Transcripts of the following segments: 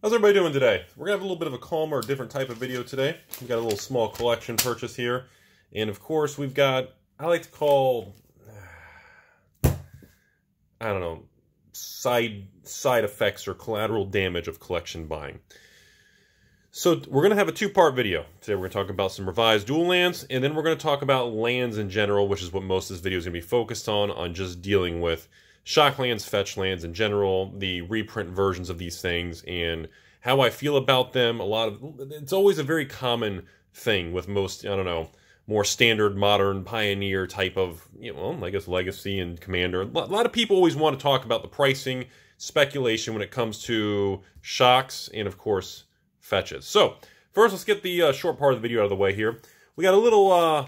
How's everybody doing today? We're going to have a little bit of a calmer, different type of video today. We've got a little small collection purchase here. And of course, we've got, I like to call, I don't know, side effects or collateral damage of collection buying. So we're going to have a two-part video. Today we're going to talk about some revised dual lands, and then we're going to talk about lands in general, which is what most of this video is going to be focused on just dealing with Shocklands, Fetchlands in general, the reprint versions of these things, and how I feel about them. It's always a very common thing with most, I don't know, more standard, modern, pioneer type of, I guess Legacy and Commander. A lot of people always want to talk about the pricing, speculation when it comes to shocks, and of course, fetches. So, first let's get the short part of the video out of the way here. We got a little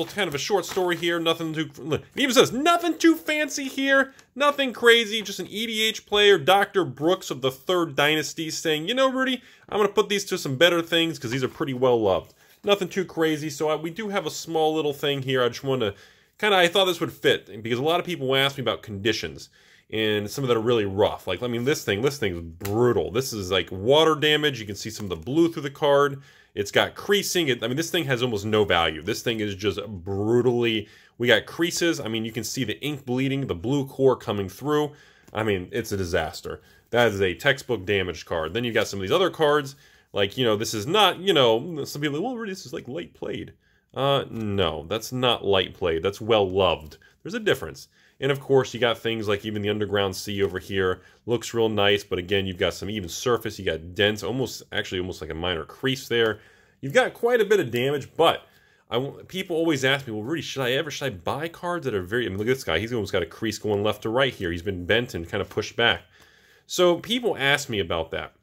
kind of a short story here. Nothing too, it even says nothing too fancy here, nothing crazy. Just an EDH player, Dr. Brooks of the Third Dynasty, saying, you know, Rudy, I'm gonna put these to some better things because these are pretty well loved. Nothing too crazy. So we do have a small little thing here. I just want to I thought this would fit because a lot of people ask me about conditions and some of that are really rough. Like, I mean, this thing is brutal. This is like water damage. You can see some of the blue through the card. It's got creasing. I mean, this thing has almost no value. This thing is just brutally, we got creases. I mean, you can see the ink bleeding, the blue core coming through. I mean, it's a disaster. That is a textbook damaged card. Then you got some of these other cards, like, this is not, some people are like, well, Rudy, this is like light played. No, that's not light played. That's well loved. There's a difference. And of course, you got things like even the Underground Sea over here. Looks real nice, but again, you've got some even surface. You got dents, almost like a minor crease there. You've got quite a bit of damage, but people always ask me, well, Rudy, should I buy cards that are very, I mean, look at this guy. He's almost got a crease going left to right here. He's been bent and kind of pushed back. So people ask me about that.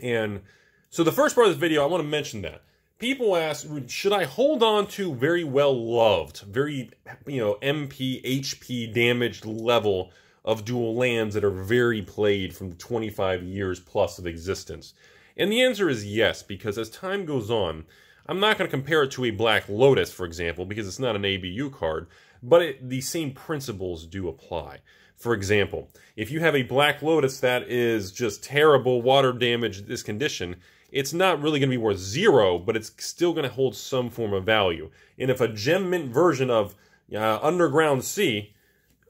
And so the first part of this video, I want to mention that. People ask, should I hold on to very well-loved, very, MP, HP damaged level of dual lands that are very played from 25 years plus of existence? And the answer is yes, because as time goes on, I'm not going to compare it to a Black Lotus, for example, because it's not an ABU card, but the same principles do apply. For example, if you have a Black Lotus that is just terrible, water damage, this condition, it's not really going to be worth 0, but it's still going to hold some form of value. And if a gem mint version of Underground Sea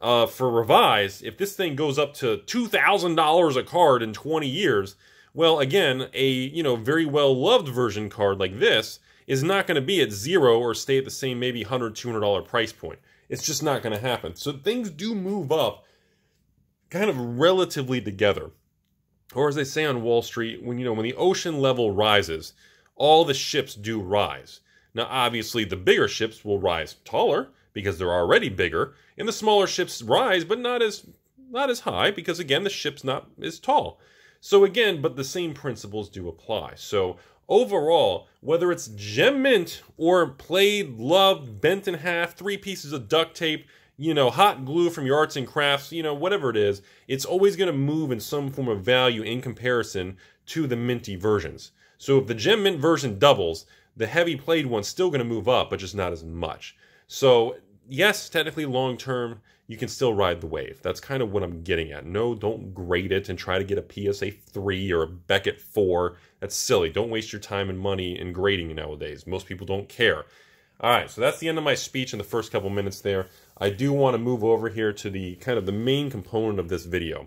for revised, if this thing goes up to $2,000 a card in 20 years, well, again, a very well-loved version card like this is not going to be at 0 or stay at the same maybe $100, $200 price point. It's just not going to happen. So things do move up kind of relatively together. Or as they say on Wall Street, when the ocean level rises, all the ships do rise. Now, obviously, the bigger ships will rise taller because they're already bigger, and the smaller ships rise, but not as high because, again, the ship's not as tall. So again, but the same principles do apply. So overall, whether it's gem mint or played, loved, bent in half, 3 pieces of duct tape, hot glue from your arts and crafts, whatever it is, it's always going to move in some form of value in comparison to the minty versions. So if the gem mint version doubles, the heavy played one's still going to move up, but just not as much. So yes, technically long term, you can still ride the wave. That's kind of what I'm getting at. No, don't grade it and try to get a PSA 3 or a Beckett 4. That's silly. Don't waste your time and money in grading nowadays. Most people don't care. All right, so that's the end of my speech in the first couple minutes there. I do want to move over here to the kind of the main component of this video.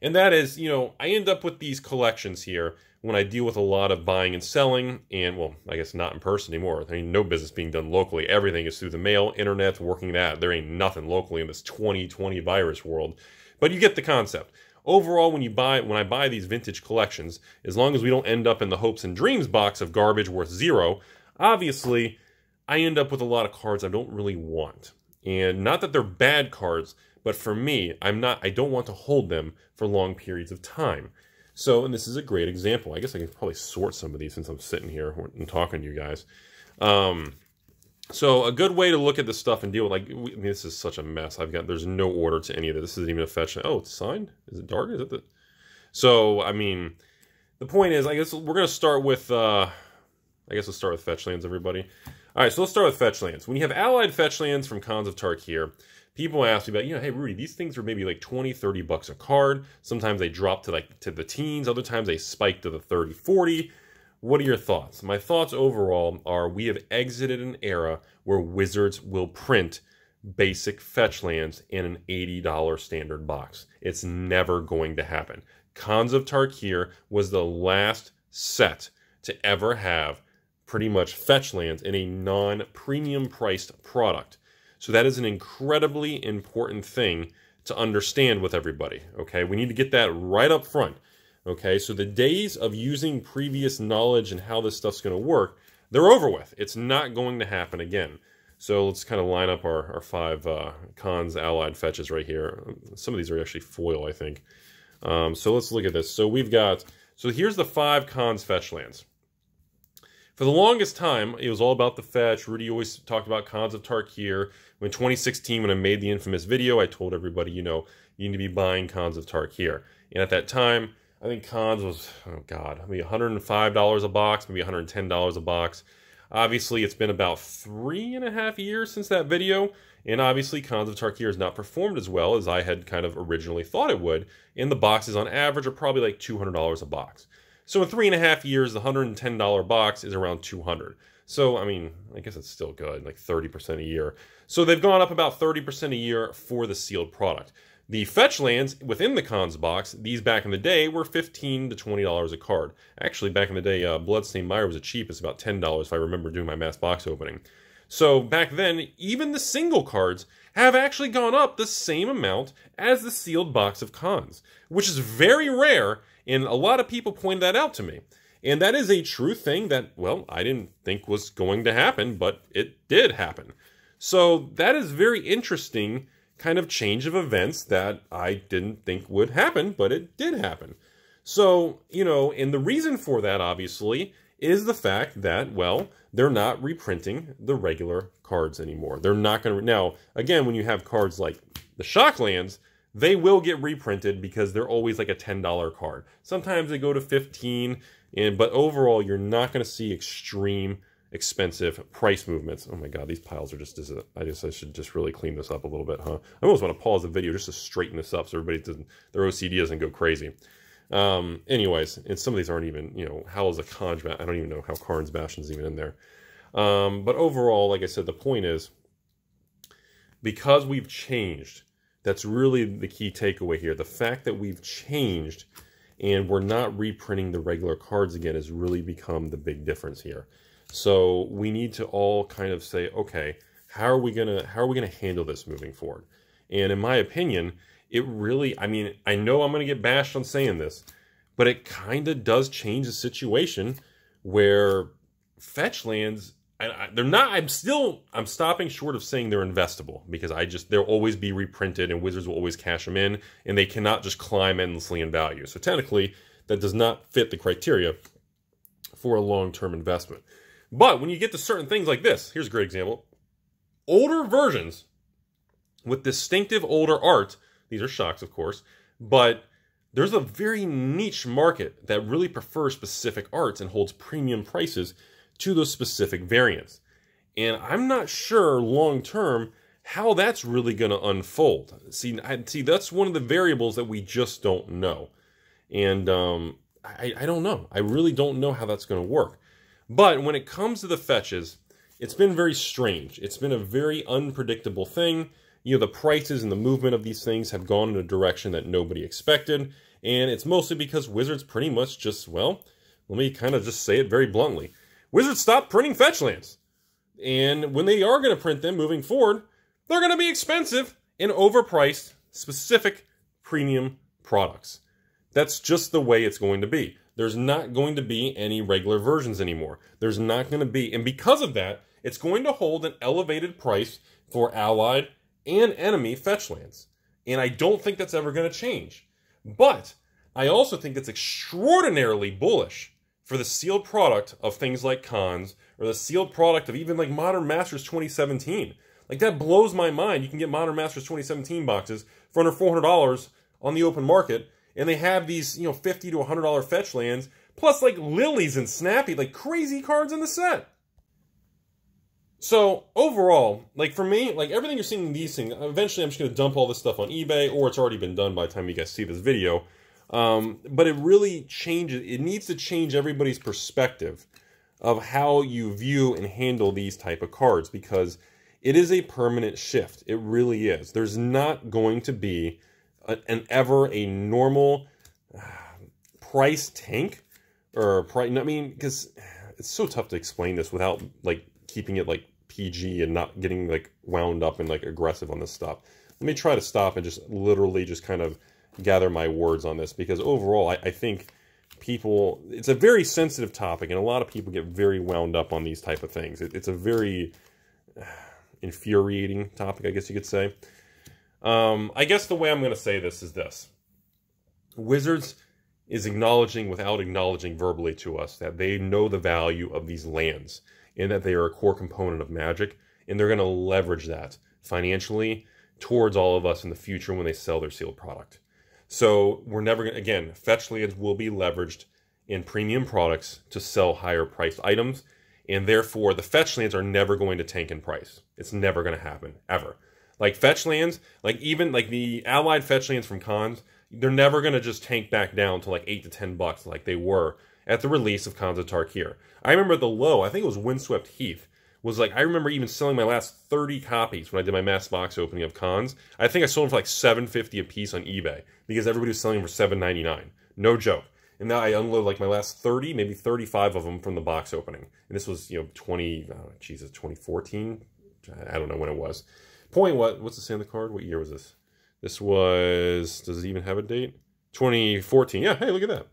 And that is, I end up with these collections here when I deal with a lot of buying and selling, and, well, I guess not in person anymore. I mean, no business being done locally. Everything is through the mail, internet, working that. There ain't nothing locally in this 2020 virus world. But you get the concept. Overall, when I buy these vintage collections, as long as we don't end up in the hopes and dreams box of garbage worth 0, obviously, I end up with a lot of cards I don't really want. And not that they're bad cards, but for me, I don't want to hold them for long periods of time. So, and this is a great example. I guess I can probably sort some of these since I'm sitting here and talking to you guys. So a good way to look at this stuff and deal with, this is such a mess. There's no order to any of this. This isn't even a fetch. Oh, it's signed? Is it dark? Is it So, I mean, the point is, I guess we're going to start with, let's start with Fetchlands, everybody. All right, so let's start with Fetchlands. When you have allied Fetchlands from Khans of Tarkir, People ask me about, hey, Rudy, these things are maybe like 20, 30 bucks a card. Sometimes they drop to the teens. Other times they spike to the 30, 40. What are your thoughts? My thoughts overall are we have exited an era where Wizards will print basic Fetchlands in an $80 standard box. It's never going to happen. Khans of Tarkir was the last set to ever have pretty much Fetchlands in a non-premium priced product. So that is an incredibly important thing to understand with everybody, okay? We need to get that right up front, okay? So the days of using previous knowledge and how this stuff's going to work, they're over with. It's not going to happen again. So let's kind of line up our 5 Khans allied fetches right here. Some of these are actually foil, I think. So let's look at this. So here's the 5 Khans Fetchlands. For the longest time, it was all about the fetch. Rudy always talked about Khans of Tarkir. In 2016, when I made the infamous video, I told everybody, you need to be buying Khans of Tarkir. And at that time, I think Khans was, oh God, maybe $105 a box, maybe $110 a box. Obviously, it's been about 3.5 years since that video, and obviously Khans of Tarkir has not performed as well as I had kind of originally thought it would, and the boxes on average are probably like $200 a box. So in 3.5 years, the $110 box is around $200. So, I mean, I guess it's still good, like 30% a year. So they've gone up about 30% a year for the sealed product. The Fetchlands within the Khans box, these back in the day were $15 to $20 a card. Actually, back in the day, Bloodstained Mire was the cheapest, about $10 if I remember doing my mass box opening. So back then, even the single cards have actually gone up the same amount as the sealed box of Khans, which is very rare, and a lot of people pointed that out to me. And that is a true thing that, well, I didn't think was going to happen, but it did happen. So that is very interesting kind of change of events that I didn't think would happen, but it did happen. So, and the reason for that, obviously, is the fact that, well, they're not reprinting the regular cards anymore. They're not going to... Now, again, when you have cards like the Shocklands, they will get reprinted because they're always like a $10 card. Sometimes they go to $15, but overall, you're not going to see extreme expensive price movements. Oh my God, these piles are just... I guess I should just really clean this up a little bit, huh? I almost want to pause the video just to straighten this up so everybody doesn't... Their OCD doesn't go crazy. Anyways, and some of these aren't even, Howl's a Conj... I don't even know how Karn's Bastion's even in there. But overall, like I said, the point is, because we've changed, that's really the key takeaway here. The fact that we've changed and we're not reprinting the regular cards again has really become the big difference here. So we need to all kind of say, okay, how are we gonna handle this moving forward? And in my opinion, it really, I mean, I know I'm gonna get bashed on saying this, but it kind of does change the situation where Fetchlands, they're not, I'm stopping short of saying they're investable, because they'll always be reprinted and Wizards will always cash them in, and they cannot just climb endlessly in value. So technically, that does not fit the criteria for a long-term investment. But when you get to certain things like this, here's a great example. Older versions with distinctive older art, these are shocks, of course, but there's a very niche market that really prefers specific arts and holds premium prices to those specific variants. And I'm not sure long-term how that's really going to unfold. See, that's one of the variables that we just don't know. And I don't know. I really don't know how that's going to work. But when it comes to the fetches, it's been very strange. It's been a very unpredictable thing. The prices and the movement of these things have gone in a direction that nobody expected. And it's mostly because Wizards pretty much just, well, let me kind of just say it very bluntly. Wizards stopped printing Fetchlands. And when they are going to print them moving forward, they're going to be expensive and overpriced specific premium products. That's just the way it's going to be. There's not going to be any regular versions anymore. There's not going to be, and because of that, it's going to hold an elevated price for allied and enemy Fetchlands. And I don't think that's ever going to change. But I also think it's extraordinarily bullish for the sealed product of things like Khans, or the sealed product of even like Modern Masters 2017. Like, that blows my mind. You can get Modern Masters 2017 boxes for under $400 on the open market, and they have these, $50 to $100 Fetchlands, plus like Lilies and Snappy, like crazy cards in the set. So overall, like for me, like everything you're seeing in these things, eventually I'm just going to dump all this stuff on eBay, or it's already been done by the time you guys see this video. But it really changes, it needs to change everybody's perspective of how you view and handle these type of cards, because it is a permanent shift. It really is. There's not going to be ever a normal price tank or price. I mean, because it's so tough to explain this without like keeping it like PG and not getting like wound up and like aggressive on this stuff. Let me try to stop and just literally just kind of gather my words on this, because overall I think people, it's a very sensitive topic and a lot of people get very wound up on these type of things. It's a very infuriating topic, I guess you could say. I guess the way I'm going to say this is this. Wizards is acknowledging without acknowledging verbally to us that they know the value of these lands and that they are a core component of Magic, and they're going to leverage that financially towards all of us in the future when they sell their sealed product. So we're never going to, again, Fetchlands will be leveraged in premium products to sell higher priced items, and therefore the Fetchlands are never going to tank in price. It's never going to happen, ever. Like Fetchlands, like even like the allied Fetchlands from cons, they're never going to just tank back down to like $8 to $10 like they were at the release of Khans of Tarkir. I remember the low, I think it was Windswept Heath, was like, I remember even selling my last 30 copies when I did my mass box opening of cons. I think I sold them for like $7.50 a piece on eBay because everybody was selling them for $7.99. No joke. And now I unload like my last 30, maybe 35 of them from the box opening. And this was, you know, 2014? I don't know when it was. Point, what's the say on the card? What year was this? This was, does it even have a date? 2014. Yeah, hey, look at that.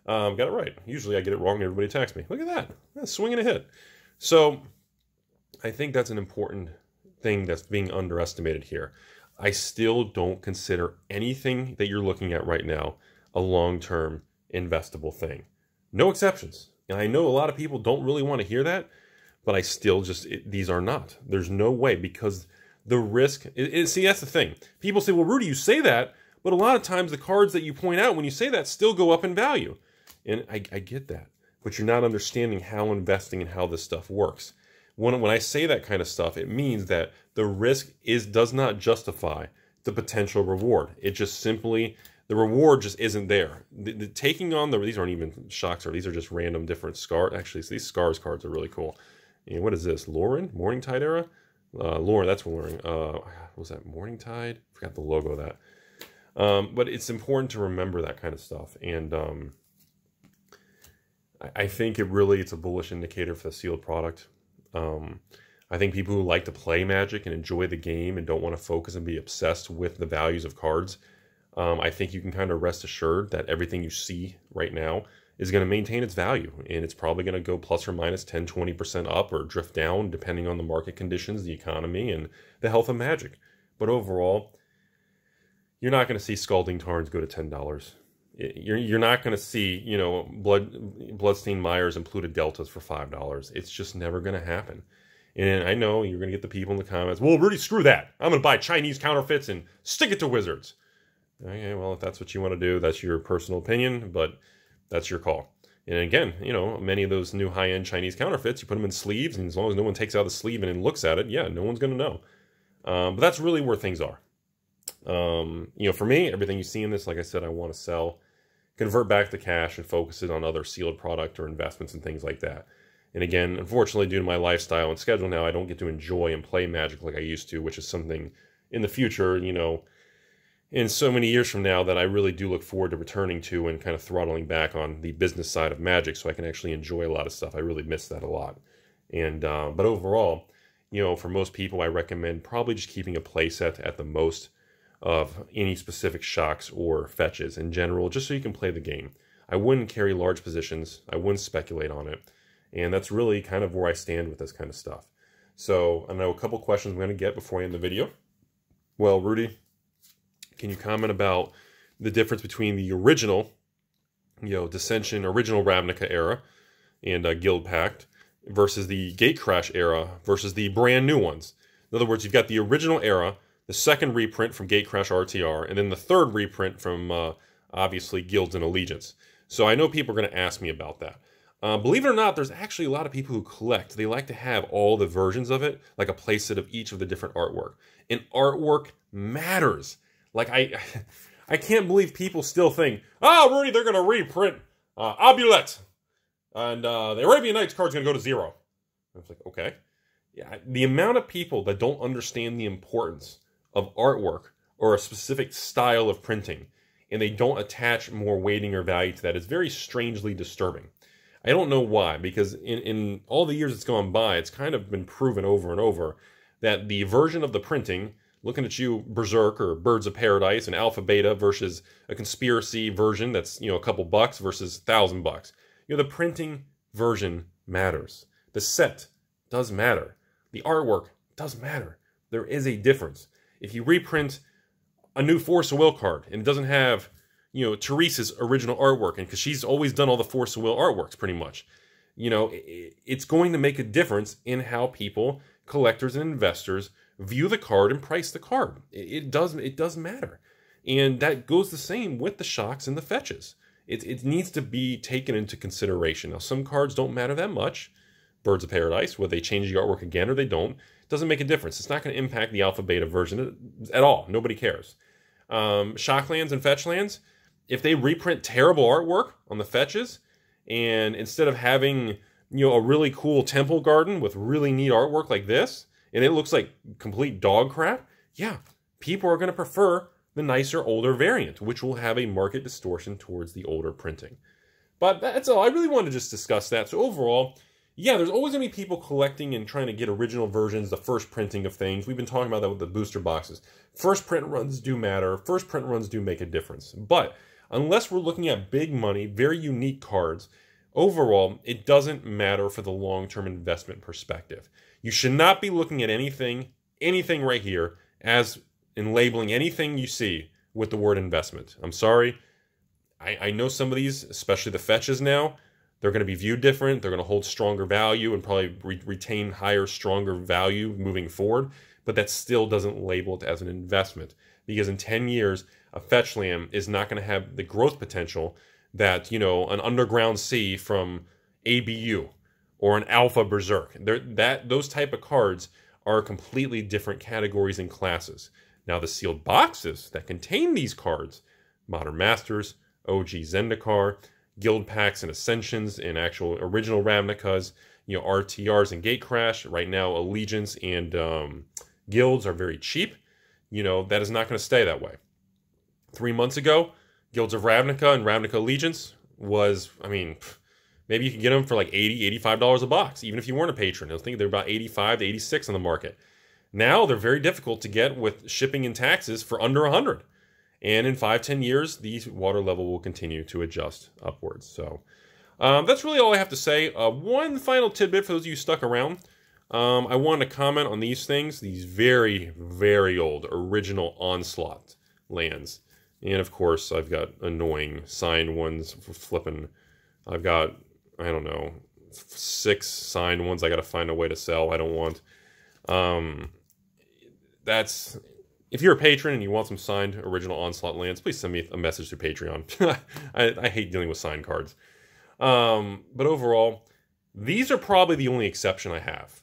Got it right. Usually I get it wrong and everybody attacks me. Look at that. That's swinging a hit. So I think that's an important thing that's being underestimated here. I still don't consider anything that you're looking at right now a long-term investable thing. No exceptions. And I know a lot of people don't really want to hear that, but I still just, these are not. There's no way, because the risk, see, that's the thing. People say, well, Rudy, you say that, but a lot of times the cards that you point out when you say that still go up in value. And I get that, but you're not understanding how investing and how this stuff works. When I say that kind of stuff, it means that the risk does not justify the potential reward. It just simply, the reward just isn't there. The taking on these aren't even shocks, or these are just random different scars. Actually, so these scars cards are really cool. And what is this? Lauren? Morningtide era? Lauren, that's what we're wearing. What was that? Morningtide? Forgot the logo of that. But it's important to remember that kind of stuff. And I think it's a bullish indicator for the sealed product. I think people who like to play Magic and enjoy the game and don't want to focus and be obsessed with the values of cards, I think you can kind of rest assured that everything you see right now is going to maintain its value, and it's probably going to go plus or minus 10, 20% up or drift down depending on the market conditions, the economy, and the health of Magic. But overall, you're not going to see Scalding Tarns go to $10. You're not going to see, you know, Bloodstained Myers and Polluted Deltas for $5. It's just never going to happen. And I know you're going to get the people in the comments, well, Rudy, screw that. I'm going to buy Chinese counterfeits and stick it to Wizards. Okay, well, if that's what you want to do, that's your personal opinion, but that's your call. And again, you know, many of those new high-end Chinese counterfeits, you put them in sleeves, and as long as no one takes out the sleeve and looks at it, yeah, no one's going to know. But that's really where things are. You know, for me, everything you see in this, like I said, I want to sell, convert back the cash and focus it on other sealed product or investments and things like that. And again, unfortunately, due to my lifestyle and schedule now, I don't get to enjoy and play Magic like I used to, which is something in the future, you know, in so many years from now that I really do look forward to returning to and kind of throttling back on the business side of Magic so I can actually enjoy a lot of stuff. I really miss that a lot. And but overall, you know, for most people, I recommend probably just keeping a play set at the most of any specific shocks or fetches in general, just so you can play the game. I wouldn't carry large positions. I wouldn't speculate on it. And that's really kind of where I stand with this kind of stuff. So I know a couple questions I'm going to get before I end the video. Well, Rudy, can you comment about the difference between the original, you know, Dissension, original Ravnica era and Guild Pact versus the Gatecrash era versus the brand new ones? In other words, you've got the original era, the second reprint from Gatecrash RTR, and then the third reprint from, obviously, Guilds and Allegiance. So I know people are going to ask me about that. Believe it or not, there's actually a lot of people who collect. They like to have all the versions of it, like a playset of each of the different artwork. And artwork matters. Like, I can't believe people still think, oh, Rudy, they're going to reprint Amulet. And the Arabian Nights card's going to go to 0. I was like, okay. Yeah, the amount of people that don't understand the importance of artwork or a specific style of printing, and they don't attach more weighting or value to that, is very strangely disturbing. I don't know why, because in all the years it's gone by, it's kind of been proven over and over that the version of the printing, looking at you, Berserk or Birds of Paradise and Alpha Beta versus a conspiracy version that's, a couple bucks versus $1,000. The printing version matters. The set does matter. The artwork does matter. There is a difference. If you reprint a new Force of Will card and it doesn't have, Teresa's original artwork, and because she's always done all the Force of Will artworks pretty much, it's going to make a difference in how people, collectors and investors, view the card and price the card. It does matter. And that goes the same with the shocks and the fetches. It needs to be taken into consideration. Now, some cards don't matter that much. Birds of Paradise, whether they change the artwork again or they don't, doesn't make a difference. It's not going to impact the Alpha Beta version at all. Nobody cares. Shocklands and Fetchlands, if they reprint terrible artwork on the fetches, and instead of having, a really cool temple garden with really neat artwork like this, and it looks like complete dog crap, yeah, people are going to prefer the nicer, older variant, which will have a market distortion towards the older printing. But that's all. I really wanted to just discuss that. So overall, yeah, there's always going to be people collecting and trying to get original versions, the first printing of things. We've been talking about that with the booster boxes. First print runs do matter. First print runs do make a difference. But unless we're looking at big money, very unique cards, overall, it doesn't matter for the long-term investment perspective. You should not be looking at anything right here as in labeling anything you see with the word investment. I'm sorry. I know some of these, especially the fetches now, they're going to be viewed different. They're going to hold stronger value and probably retain higher, stronger value moving forward. But that still doesn't label it as an investment. Because in 10 years, a Fetchland is not going to have the growth potential that, an Underground Sea from ABU or an Alpha Berserk. Those type of cards are completely different categories and classes. Now, the sealed boxes that contain these cards, Modern Masters, OG Zendikar, Guild Packs and Ascensions, and actual original Ravnicas, RTRs and Gatecrash. Right now, Allegiance and Guilds are very cheap. That is not going to stay that way. 3 months ago, Guilds of Ravnica and Ravnica Allegiance was, maybe you could get them for like $80, $85 a box, even if you weren't a patron. I think they're about $85 to $86 on the market. Now they're very difficult to get with shipping and taxes for under $100. And in 5-10 years, the water level will continue to adjust upwards. So that's really all I have to say. One final tidbit for those of you stuck around. I wanted to comment on these things, these very, very old original Onslaught lands. And of course, I've got annoying signed ones for flipping. I've got, 6 signed ones I got to find a way to sell. I don't want. If you're a patron and you want some signed original Onslaught lands, please send me a message through Patreon. I hate dealing with signed cards. But overall, these are probably the only exception I have.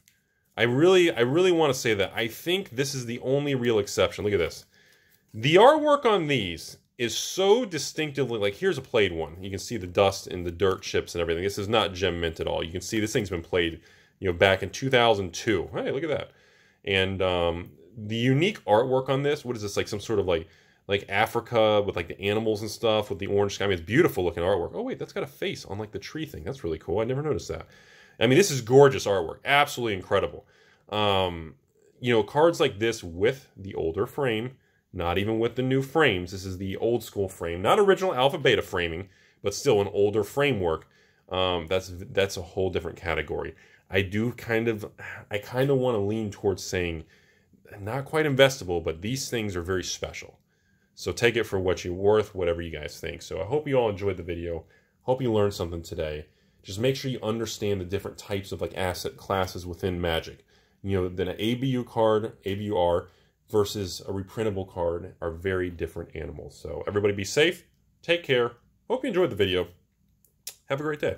I really want to say that I think this is the only real exception. Look at this. The artwork on these is so distinctively, like here's a played one. You can see the dust and the dirt chips and everything. This is not gem mint at all. You can see this thing's been played, back in 2002. Hey, look at that. And the unique artwork on this, what is this, like some sort of like Africa with like the animals and stuff with the orange sky? It's beautiful looking artwork. Oh wait, that's got a face on like the tree thing. That's really cool. I never noticed that. This is gorgeous artwork. Absolutely incredible. Cards like this with the older frame, not even with the new frames. This is the old school frame, not original Alpha Beta framing, but still an older framework. That's a whole different category. I kind of want to lean towards saying not quite investable, but these things are very special. So take it for what you're worth, whatever you guys think. So I hope you all enjoyed the video. Hope you learned something today. Just make sure you understand the different types of asset classes within Magic. Then an ABU card, ABUR, versus a reprintable card are very different animals. So everybody be safe. Take care. Hope you enjoyed the video. Have a great day.